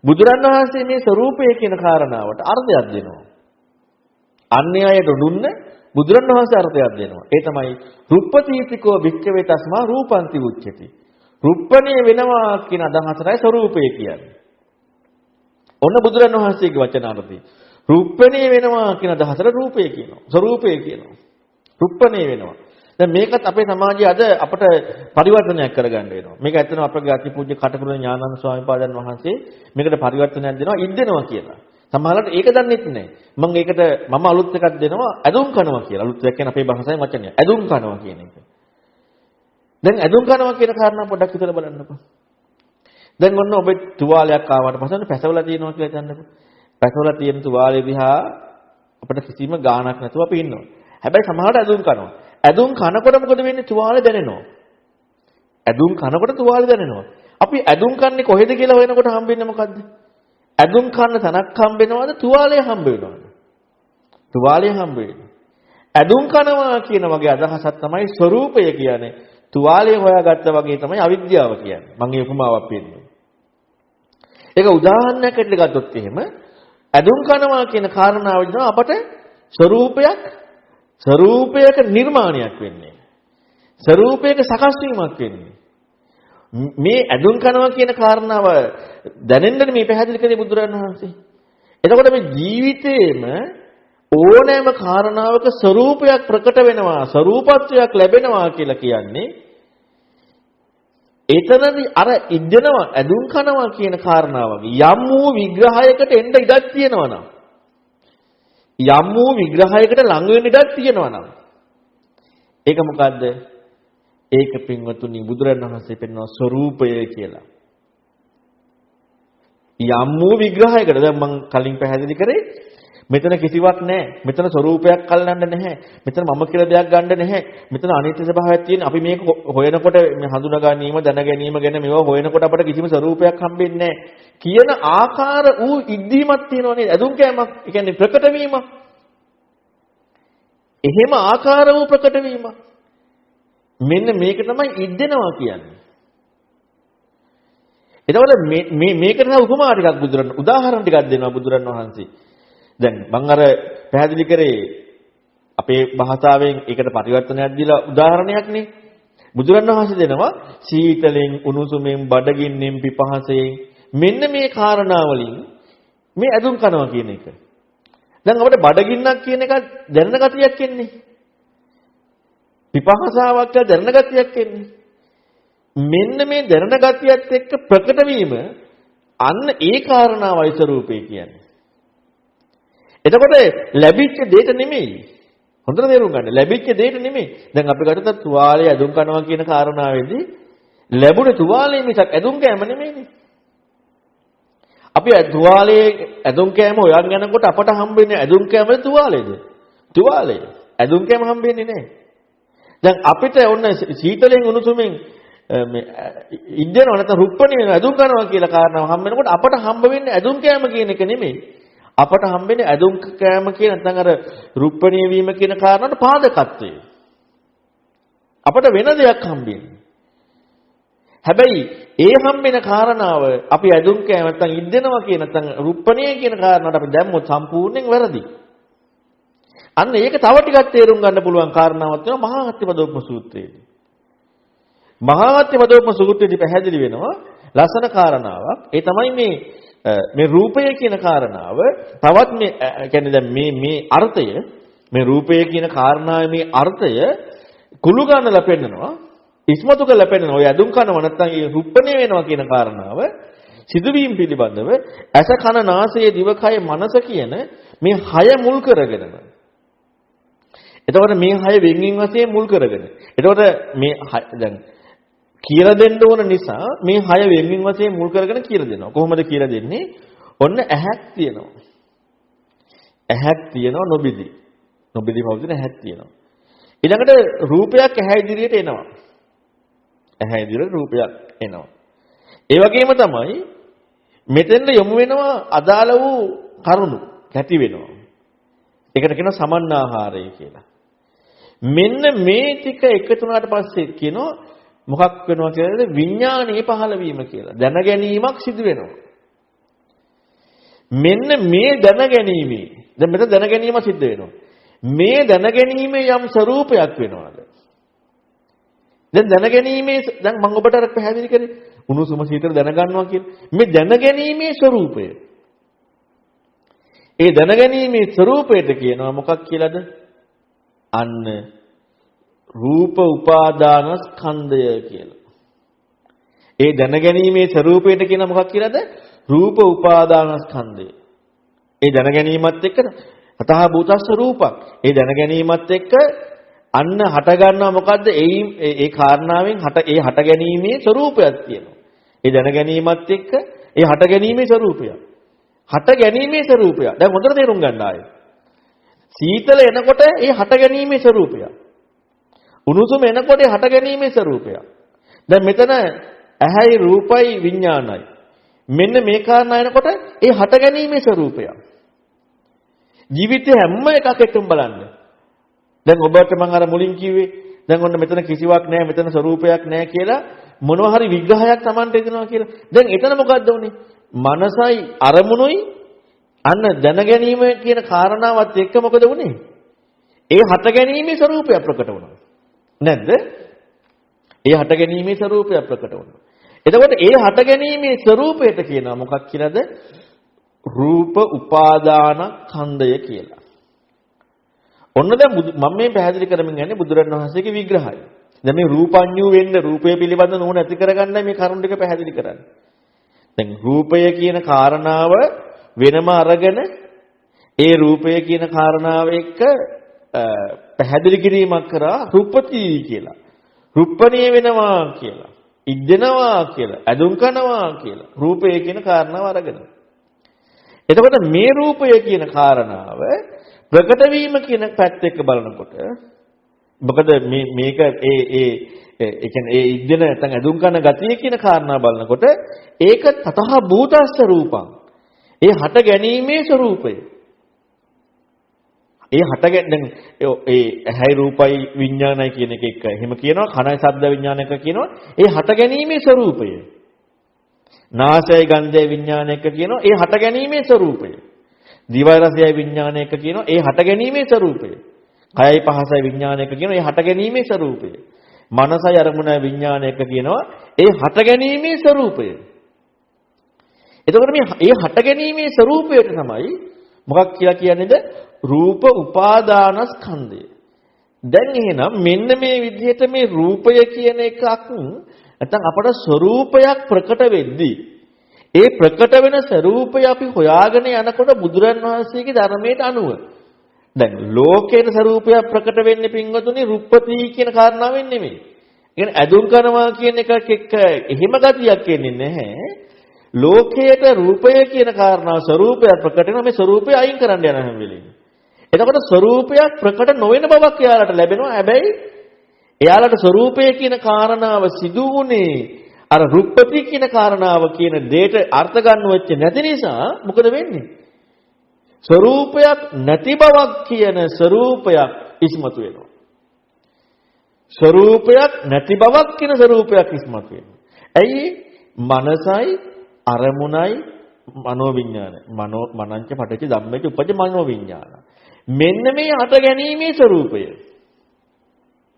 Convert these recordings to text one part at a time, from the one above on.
බුදුරණවහන්සේ මේ ස්වરૂපය කියන කාරණාවට අර්ථයක් දෙනවා. අන්‍ය අයට දුන්න බුදුරණවහන්සේ අර්ථයක් දෙනවා. ඒ තමයි රුප්පතීතිකෝ භික්ඛවේ තස්මා රූපන්ති උච්චති. රුප්පණේ වෙනවා කියන අදහසයි ස්වરૂපය කියන්නේ. ඔන්න බුදුරණවහන්සේගේ වචනාර්ථය. රුප්පණේ වෙනවා කියන අදහසට රූපය කියනවා. ස්වરૂපය කියනවා. රුප්පණේ වෙනවා. දැන් මේකත් අපේ සමාජයේ අද අපට පරිවර්තනයක් කරගන්න වෙනවා. මේක ඇත්තටම අපගේ අතිපූජ්‍ය කටුකුරුණ ඥානানন্দ ස්වාමීන් වහන්සේ මේකට පරිවර්තනයක් දෙනවා ඉද්දෙනවා කියලා. සමහරවිට ඒක දන්නෙත් නැහැ. මම ඒකට මම අලුත් එකක් දෙනවා ඇදුම් කනවා කියලා. අලුත් එකක් කියන්නේ අපේ භාෂාවේ වචනය. ඇදුම් කනවා කියන එක. දැන් ඇදුම් කනවා කියන කාරණා පොඩ්ඩක් හිතලා බලන්නකෝ. දැන් ඔන්න ඔබේ තුවාලයක් ආවට පස්සේ පැසවලා තියෙනවා කියලා හිතන්නකෝ. පැසවලා තියෙන තුවාලේ දිහා අපිට කිසිම ගාණක් නැතුව අපි ඉන්නවා. හැබැයි සමහරවිට ඇදුම් කනවා. ඇදුම් කනකොට මොකද වෙන්නේ? තුවාලේ දැනෙනවා. ඇදුම් කනකොට තුවාලේ දැනෙනවා. අපි ඇදුම් කන්නේ කොහෙද කියලා හොයනකොට හම්බෙන්නේ මොකද්ද? ඇදුම් කන්න තනක් හම්බෙනවද? තුවාලේ හම්බ වෙනවද? තුවාලේ හම්බ වෙනවා. ඇදුම් කනවා කියන වගේ අදහසක් තමයි ස්වરૂපය කියන්නේ. තුවාලේ හොයාගත්තා වගේ තමයි අවිද්‍යාව කියන්නේ. මම මේ උපමාවක් පෙන්නනවා. ඒක උදාහරණයක් ඇටියට ගත්තොත් එහෙම ඇදුම් කනවා කියන කාරණාවදී අපට ස්වરૂපයක නිර්මාණයක් වෙන්නේ. ස්වરૂපයක සකස් වීමක් වෙන්නේ. මේ ඇදුම් කනවා කියන කාරණාව දැනෙන්නනේ මේ පැහැදිලි කරේ බුදුරජාණන් වහන්සේ. එතකොට මේ ජීවිතේම ඕනෑම කාරණාවක ස්වરૂපයක් ප්‍රකට වෙනවා, ස්වરૂපත්වයක් ලැබෙනවා කියලා කියන්නේ එතනදී අර ඉද්දෙනවා ඇදුම් කනවා කියන කාරණාවගේ යම් වූ විග්‍රහයකට එන්න ඉඩක් තියෙනවා නම් යම් වූ විග්‍රහයකට ළඟ වෙන්න ඉඩක් තියෙනවා නම් ඒක මොකද්ද? ඒක පින්වතුනි බුදුරජාණන් වහන්සේ පෙන්වන ස්වરૂපය කියලා. යම් වූ විග්‍රහයකට දැන් මම කලින් පැහැදිලි කරේ මෙතන කිසිවක් නැහැ. මෙතන ස්වરૂපයක් අල්ලන්න නැහැ. මෙතන මම කියලා දෙයක් ගන්න නැහැ. මෙතන අනිත්‍ය ස්වභාවයක් තියෙන. අපි මේක හොයනකොට මේ හඳුනා ගැනීම, දැන ගැනීම ගැන මේවා හොයනකොට අපට කිසිම ස්වરૂපයක් හම්බෙන්නේ නැහැ. කියන ආකාර ඌ ඉද්දීමක් තියෙනවා නේද? ඇදුම් කෑමක්. ඒ කියන්නේ ප්‍රකට වීමක්. එහෙම ආකාර වූ ප්‍රකට වීමක්. මෙන්න මේක තමයි ඉද්දෙනවා කියන්නේ. එතකොට මේකට තව උපමා ටිකක් උදාහරණ ටිකක් දෙනවා බුදුරන් වහන්සේ. දැන් මම අර පැහැදිලි කරේ අපේ භාෂාවෙන් ඒකට පරිවර්තනයක් දීලා උදාහරණයක් නේ. බුදුරන් වහන්සේ දෙනවා සීතලෙන්, උණුසුමෙන්, බඩගින්නෙන්, පිපහසෙන් මෙන්න මේ කාරණා වලින් මේ ඇදුම් කරනවා කියන එක. දැන් අපිට බඩගින්නක් කියන එක දැනන ගතියක් එන්නේ. පිපහසාවක් කියලා දැනන ගතියක් එන්නේ. මෙන්න මේ දැනන ගතියත් එක්ක ප්‍රකට වීම අන්න ඒ කාරණාවයි ස්වરૂපේ කියන්නේ. එතකොට ලැබිච්ච දෙයට නෙමෙයි. හොඳට තේරුම් ගන්න. ලැබිච්ච දෙයට නෙමෙයි. දැන් අපි ගත්තත් තුවාලය ඇදුම් කරනවා කියන කාරණාවේදී ලැබුණ තුවාලය මිසක් ඇදුම් කෑම නෙමෙයිනේ. අපි තුවාලයේ ඇදුම් කෑම හොයන් යනකොට අපට හම්බෙන්නේ ඇදුම් කෑමද තුවාලේද? තුවාලය. ඇදුම් කෑම හම්බෙන්නේ නැහැ. දැන් අපිට ඔන්න සීතලෙන් උණුසුමින් මේ ඉද්දෙනව නැත්නම් රුප්පණි වෙන ඇදුම් කරනවා කියලා කාරණාව හම්බ වෙනකොට අපට හම්බ වෙන්නේ ඇදුම් කෑම කියන එක නෙමෙයි. අපට හම්බෙන්නේ ඇදුම් කෑම කියන නැත්නම් අර රුප්පණීය වීම කියන කාරණාවට පාදකත්වය. අපට වෙන දෙයක් හම්බෙන්නේ. හැබැයි ඒ හම්බෙන කාරණාව අපි ඇදුම් කෑම නැත්නම් ඉද්දෙනවා කියන නැත්නම් රුප්පණීය කියන කාරණාවට අපි දැම්මොත් සම්පූර්ණයෙන් වැරදි. අන්න ඒක තව ටිකක් තේරුම් ගන්න පුළුවන් කාරණාවක් වෙනවා මහා අත්තිපදෝපම සූත්‍රයේදී. මහා අත්තිපදෝපම සූත්‍රයේදී පැහැදිලි වෙනවා ලස්සන කාරණාවක්. ඒ තමයි මේ රූපය කියන කාරණාව තවත් මේ කියන්නේ දැන් මේ අර්ථය මේ රූපය කියන කාරණාවේ මේ අර්ථය කුළු ගන්නලා පෙන්නනවා ඉස්මතු කරලා පෙන්නනවා. ඔය ඇදුම් කනවා නැත්නම් ඒ රුප්පණේ වෙනවා කියන කාරණාව සිදුවීම් පිළිබඳව ඇස කන නාසය දිවකය මනස කියන මේ හය මුල් කරගෙන. එතකොට මේ හය වෙන්වෙන් වශයෙන් මුල් කරගෙන. එතකොට මේ දැන් කියලා දෙන්න ඕන නිසා මේ හය වෙන්වෙන් වශයෙන් මුල් කරගෙන කියලා දෙනවා. කොහොමද කියලා දෙන්නේ? ඔන්න ඇහක් තියෙනවා. ඇහක් තියෙනවා නොබිදි. නොබිදි පවතින ඇහක් තියෙනවා. ඊළඟට රූපයක් ඇහැ ඉදිරියට එනවා. ඇහැ ඉදිරියට රූපයක් එනවා. ඒ වගේම තමයි මෙතෙන්ද යොමු වෙනවා අදාළ වූ කරුණු කැටි වෙනවා. ඒකට කියනවා සමන්නාහාරය කියලා. මෙන්න මේ ටික එකතු වුණාට පස්සේ කියනවා මොකක් වෙනවා කියලාද? විඥානීය පහළ වීම කියලා. දැන ගැනීමක් සිදු වෙනවා. මෙන්න මේ දැනගැනීමේ දැන් මෙතන දැනගැනීම සිද්ධ වෙනවා. මේ දැනගැනීමේ යම් ස්වરૂපයක් වෙනවාද? දැන් දැනගැනීමේ දැන් මම ඔබට අර පැහැදිලි කරේ උණුසුම සීතල දැනගන්නවා කියලා. මේ දැනගැනීමේ ස්වરૂපය. ඒ දැනගැනීමේ ස්වરૂපයට කියනවා මොකක් කියලාද? අන්න රූප උපාදාන ස්කන්ධය කියලා. ඒ දැනගැනීමේ ස්වરૂපයට කියන මොකක් කියලාද? රූප උපාදාන ස්කන්ධය. ඒ දැනගැනීමත් එක්ක අතහ භූතස්ස රූපක්. ඒ දැනගැනීමත් එක්ක අන්න හට ගන්නවා මොකද්ද? ඒ කාරණාවෙන් ඒ හට ගැනීමේ ස්වરૂපයක් තියෙනවා. ඒ දැනගැනීමත් එක්ක ඒ හට ගැනීමේ ස්වરૂපය. හට ගැනීමේ ස්වરૂපය. දැන් හොඳට තේරුම් ගන්න ආයේ. සීතල එනකොට ඒ හට ගැනීමේ ස්වરૂපය. උණුසුම එනකොට ඒ හට ගැනීමේ ස්වરૂපය. දැන් මෙතන ඇහැයි රූපයි විඥානයි. මෙන්න මේ කාරණා එනකොට ඒ හට ගැනීමේ ස්වરૂපය. ජීවිතේ හැම එකක් එක්කම බලන්න. දැන් ඔබට මම අර මුලින් කිව්වේ දැන් ඔන්න මෙතන කිසිවක් නැහැ මෙතන ස්වરૂපයක් නැහැ කියලා මොනවා හරි විග්‍රහයක් Tamanට දෙනවා කියලා. දැන් එතන මොකද්ද උනේ? මනසයි අරමුණුයි අන්න දැනගැනීම කියන කාරණාවත් එක්ක මොකද වුනේ? ඒ හට ගැනීමේ ස්වરૂපය ප්‍රකට වුණා. නැද්ද? ඒ හට ගැනීමේ ස්වરૂපය ප්‍රකට වුණා. එතකොට ඒ හට ගැනීමේ ස්වરૂපයට කියනවා මොකක් කියලාද? රූප උපාදාන ඛණ්ඩය කියලා. ඔන්න දැන් මම මේ පැහැදිලි කරමින් යන්නේ බුදුරණවහන්සේගේ විග්‍රහය. දැන් මේ රූපඤ්ඤු වෙන්න රූපය පිළිබඳ නුවණ ඇති කරගන්නයි මේ කරුණ ටික පැහැදිලි කරන්නේ. දැන් රූපය කියන කාරණාව වෙනම අරගෙන ඒ රූපය කියන කාරණාව එක්ක පැහැදිලි කිරීමක් කරා රූපති කියලා. රුප්පණීය වෙනවා කියලා. ඉද්දෙනවා කියලා. ඇදුම් කරනවා කියලා. රූපය කියන කාරණාව අරගෙන. එතකොට මේ රූපය කියන කාරණාව ප්‍රකට වීම කියන පැත්ත එක්ක බලනකොට මොකද මේක ඒ කියන්නේ ඒ ඉද්දෙන නැත්නම් ඇදුම් කරන ගතිය කියන කාරණා බලනකොට ඒක තතහ භූතස්ස රූපං. ඒ හට ගැනීමේ ස්වરૂපය. ඒ හට දැන් ඒ ඇහැයි රූපයි විඥානයි කියන එක එක්ක එහෙම කියනවා කනයි ශබ්ද විඥානයක කියනවා ඒ හට ගැනීමේ ස්වરૂපය. නාසයයි ගන්ධයයි විඥානයක කියනවා ඒ හට ගැනීමේ ස්වરૂපය. දිවයි රසයයි විඥානයක කියනවා ඒ හට ගැනීමේ ස්වરૂපය. කයයි පහසයි විඥානයක කියනවා ඒ හට ගැනීමේ ස්වરૂපය. මනසයි අරමුණයි විඥානයක කියනවා ඒ හට ගැනීමේ ස්වરૂපය. එතකොට මේ හට ගැනීමේ ස්වરૂපයට තමයි මොකක් කියලා කියන්නේද? රූප උපාදානස්කන්ධය. දැන් එහෙනම් මෙන්න මේ විදිහට මේ රූපය කියන එකක් නැත්නම් අපට ස්වરૂපයක් ප්‍රකට වෙද්දී ඒ ප්‍රකට වෙන ස්වરૂපය අපි හොයාගෙන යනකොට බුදුරන් වහන්සේගේ ධර්මයට අනුව දැන් ලෝකයේ ස්වરૂපයක් ප්‍රකට වෙන්නේ පින්වතුනි රුප්පති කියන කාරණාවෙන් නෙමෙයි. ඒ කියන්නේ ඇදුම් කරනවා කියන එකක් එක්ක එහෙම ගතියක් එන්නේ නැහැ. ලෝකයට රූපය කියන කාරණාව ස්වરૂපයක් ප්‍රකට වෙනවා මේ ස්වરૂපය අයින් කරන්න යන හැම වෙලෙම. එතකොට ස්වરૂපයක් ප්‍රකට නොවන බවක් එයාලට ලැබෙනවා. හැබැයි එයාලට ස්වરૂපය කියන කාරණාව සිදු වුණේ අර රුප්පති කියන කාරණාව කියන දෙයට අර්ථ ගන්න වෙච්ච නැති නිසා මොකද වෙන්නේ? ස්වરૂපයක් නැති බවක් කියන ස්වરૂපයක් ඉස්මතු වෙනවා. ස්වરૂපයක් නැති බවක් කියන ස්වરૂපයක් ඉස්මතු වෙනවා. ඇයි? මනසයි අරමුණයි මනෝවිඤ්ඤාණ මනංච පටිච්ච ධම්මේච උපජ මනෝවිඤ්ඤාණ මෙන්න මේ හට ගැනීමේ ස්වરૂපය.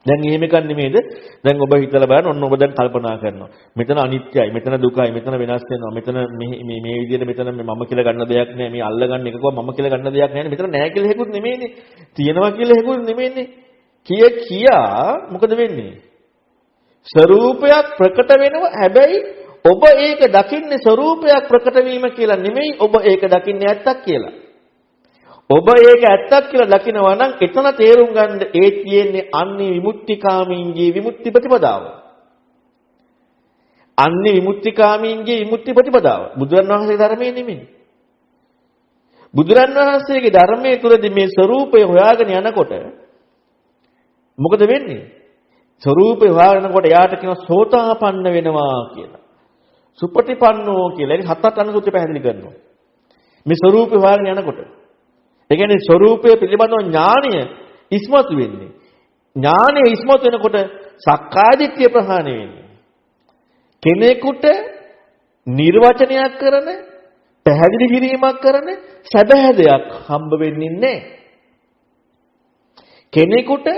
දැන් එහෙම එකක් නෙමෙයිද? දැන් ඔබ හිතලා බලන්න ඔන්න ඔබ දැන් කල්පනා කරනවා. මෙතන අනිත්‍යයි, මෙතන දුකයි, මෙතන වෙනස් වෙනවා. මෙතන මේ විදිහට මෙතන මම කියලා ගන්න දෙයක් නෑ. මේ අල්ලගන්න එකකව මම කියලා ගන්න දෙයක් නෑනේ. මෙතන නෑ කියලා හේකුත් නෙමෙයිනේ. තියෙනවා කියලා හේකුත් නෙමෙයිනේ. කියා මොකද වෙන්නේ? ස්වરૂපයක් ප්‍රකට වෙනවා. හැබැයි ඔබ ඒක දකින්නේ ස්වરૂපයක් ප්‍රකට වීම කියලා නෙමෙයි. ඔබ ඒක දකින්නේ ඇත්තක් කියලා. ඔබ ඒක ඇත්තක් කියලා දකිනවා නම් එතන තේරුම් ගන්න ඒ තියෙන්නේ අන්නේ විමුක්තිකාමීන්ගේ විමුක්ති ප්‍රතිපදාව. අන්නේ විමුක්තිකාමීන්ගේ විමුක්ති ප්‍රතිපදාව. බුදුරණවහන්සේගේ ධර්මයේ නෙමෙයි. බුදුරණවහන්සේගේ ධර්මයේ තුලදී මේ ස්වરૂපය හොයාගෙන යනකොට මොකද වෙන්නේ? ස්වરૂපය හොයාගෙනකොට යාට කියනවා සෝතාපන්න වෙනවා කියලා. සුපටිපන්නෝ කියලා. ඒක හත් අට අනුසුත්‍රය පැහැදිලි කරනවා. මේ ස්වરૂපය හොයාගෙන යනකොට ඒ කියන්නේ ස්වરૂපය පිළිබඳව ඥානය ඉස්මතු වෙන්නේ. ඥානය ඉස්මතු වෙනකොට සක්කායදිට්ඨිය ප්‍රහාණය වෙන්නේ. කෙනෙකුට නිර්වචනයක් කරන පැහැදිලි කිරීමක් කරන සැබෑ දෙයක් හම්බ වෙන්නේ නැහැ. කෙනෙකුට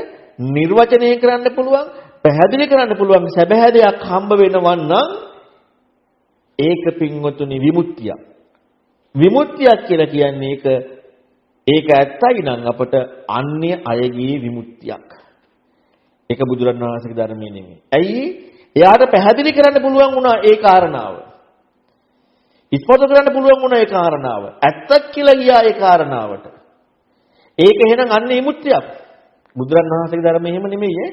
නිර්වචනය කරන්න පුළුවන්, පැහැදිලි කරන්න පුළුවන් සැබෑ දෙයක් හම්බ වෙනවා නම් ඒක පින්වතුනි විමුක්තියක්. විමුක්තියක් කියලා කියන්නේ ඒක ඇත්තයි නම් අපට අන්‍ය අයගේ විමුක්තියක්. ඒක බුදුරණවහන්සේගේ ධර්මයේ නෙමෙයි. ඇයි? එයාට පැහැදිලි කරන්න පුළුවන් වුණා ඒ කාරණාව. ඉස්මතු කරන්න පුළුවන් වුණා ඒ කාරණාව. ඇත්තක් කියලා ගියා ඒ කාරණාවට. ඒක එහෙනම් අන්‍ය විමුක්තියක්. බුදුරණවහන්සේගේ ධර්මයේ එහෙම නෙමෙයි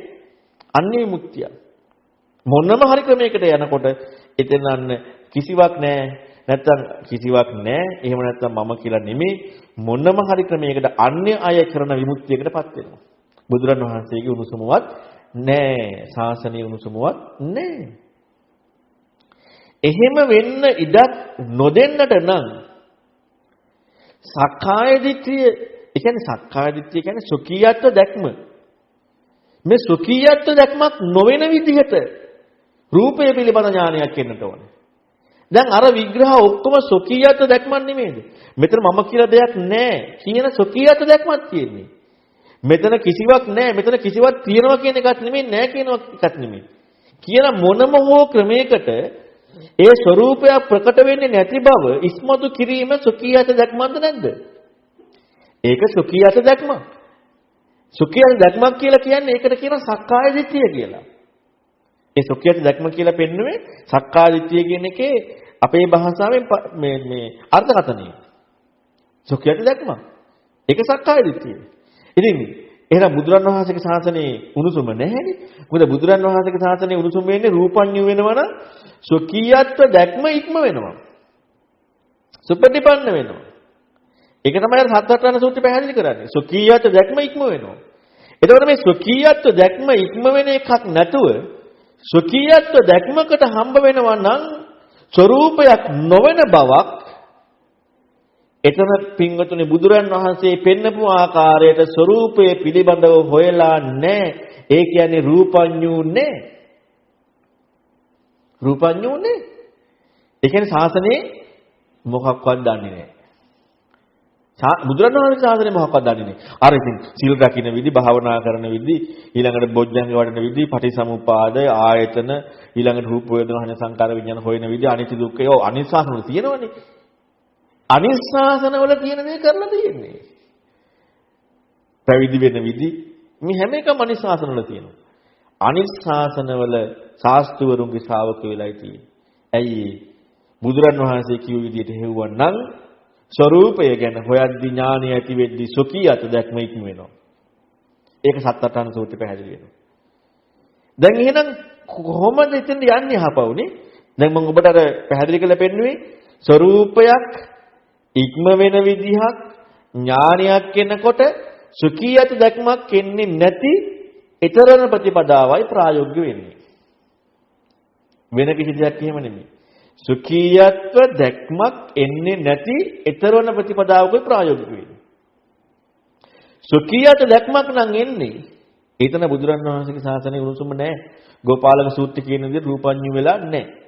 අන්‍ය විමුක්තියක්. මොනම හරි ක්‍රමයකට යනකොට එතන අන්න කිසිවක් නැහැ. නැත්තම් කිසිවක් නැහැ. එහෙම නැත්තම් මම කියලා නෙමෙයි මොනම හරි ක්‍රමයකට අන්‍ය අය කරන විමුක්තියකටපත් වෙනවා. බුදුරණවහන්සේගේ උණුසුමවත් නැහැ. ශාසනීය උණුසුමවත් නැහැ. එහෙම වෙන්න ඉඩක් නොදෙන්නට නම් සක්කාය දිට්ඨිය, ඒ කියන්නේ සක්කාය දිට්ඨිය කියන්නේ සුඛීයත්ව දැක්ම. මේ සුඛීයත්ව දැක්මක් නොවන විදිහට රූපය පිළිබඳ ඥානයක් එන්නට ඕනේ. දැන් අර විග්‍රහ ඔක්කොම සුඛීයත්ව දැක්මක් නෙමෙයිද? මෙතන මම කියලා දෙයක් නැහැ කියන සුඛීයත්ව දැක්මක් තියෙන්නේ. මෙතන කිසිවක් නැහැ, මෙතන කිසිවක් තියෙනවා කියන එකක් නෙමෙයි, නැහැ කියන එකක් නෙමෙයි. කියන මොනම හෝ ක්‍රමයකට ඒ ස්වરૂපය ප්‍රකට වෙන්නේ නැති බව ඉස්මතු කිරීම සුඛීයත්ව දැක්මක්ද නැද්ද? ඒක සුඛීයත්ව දැක්මක්. සුඛීයත්ව දැක්මක් කියලා කියන්නේ ඒකට කියන සක්කාය දිට්ඨිය කියලා. ඒ සුඛීයත්ව දැක්ම කියලා පෙන්නුවේ සක්කාය දිට්ඨිය කියන එකේ අපේ භාෂාවෙන් මේ අර්ථකථනය. සුඛීයත්ව දැක්ම. ඒක සක්කාය දිට්ඨිය. ඉතින් එහෙනම් බුදුරණවහන්සේගේ ශාසනයේ උණුසුම නැහැනේ. මොකද බුදුරණවහන්සේගේ ශාසනයේ උණුසුම වෙන්නේ රූපඤ්ඤු වෙනවා නම් සුඛීයත්ව දැක්ම ඉක්ම වෙනවා. සුපටිපන්න වෙනවා. ඒක තමයි අර සත්‍යත්‍රාණ සූත්‍රය පැහැදිලි කරන්නේ. සුඛීයත්ව දැක්ම ඉක්ම වෙනවා. එතකොට මේ සුඛීයත්ව දැක්ම ඉක්ම වෙන එකක් නැතුව සුඛීයත්ව දැක්මකට හම්බ වෙනවා නම් ස්වરૂපයක් නොවන බවක් එතන පින්වතුනි බුදුරන් වහන්සේ පෙන්නපු ආකාරයට ස්වરૂපයේ පිළිබඳව හොයලා නැහැ. ඒ කියන්නේ රූපඤ්ඤු නැහැ. රූපඤ්ඤු නැහැ. ඒ කියන්නේ ශාසනයේ මොකක්වත් දන්නේ නැහැ. බුදුරන් වහන්සේ ශාසනයේ මොකක්වත් දන්නේ නැහැ. අර ඉතින් සීල රකින්න විදි, භාවනා කරන විදි, ඊළඟට බොජ්ජංග වඩන විදි, පටිසමුපාද, ආයතන, ඊළඟට රූප වේදනා හන සංකාර විඥාන හොයන විදි, අනිත්‍ය දුක්ඛ ඒවා අනිත් ශාසනවල තියෙනවනේ. අනිත් ශාසනවල තියෙන දේ කරලා තියෙන්නේ. පැවිදි වෙන විදි මේ හැම එකම අනිත් ශාසනවල තියෙනවා. අනිත් ශාසනවල ශාස්ත්‍රවරුන්ගේ ශ්‍රාවක වෙලයි තියෙන්නේ. ඇයි බුදුරන් වහන්සේ කියු විදිහට හෙව්වනම් ස්වરૂපය ගැන හොයද්දි ඥානය ඇති වෙද්දී සොකීයත දැක්ම ඉක්ම වෙනවා. ඒක සත්අට්ඨාන සූත්‍රය පැහැදිලි වෙනවා. දැන් එහෙනම් කොහොමද එතෙන්ද යන්නේ අහපවුනේ? දැන් මම ඔබට අර පැහැදිලි කරලා පෙන්නුවේ ස්වરૂපයක් ඉක්ම වෙන විදිහක් ඥානයක් එනකොට සුඛීයත දැක්මක් එන්නේ නැති ඊතරන ප්‍රතිපදාවයි ප්‍රායෝගික වෙන්නේ. වෙන කිසි දෙයක් එහෙම නෙමෙයි. සුඛීයත්ව දැක්මක් එන්නේ නැති ඊතරන ප්‍රතිපදාවකයි ප්‍රායෝගික වෙන්නේ. සුඛීයත දැක්මක් නම් එන්නේ එතන බුදුරන් වහන්සේගේ ශාසනයේ උණුසුම නැහැ. ගෝපාලක සූත්‍රය කියන විදිහට රූපඤ්ඤු වෙලා නැහැ.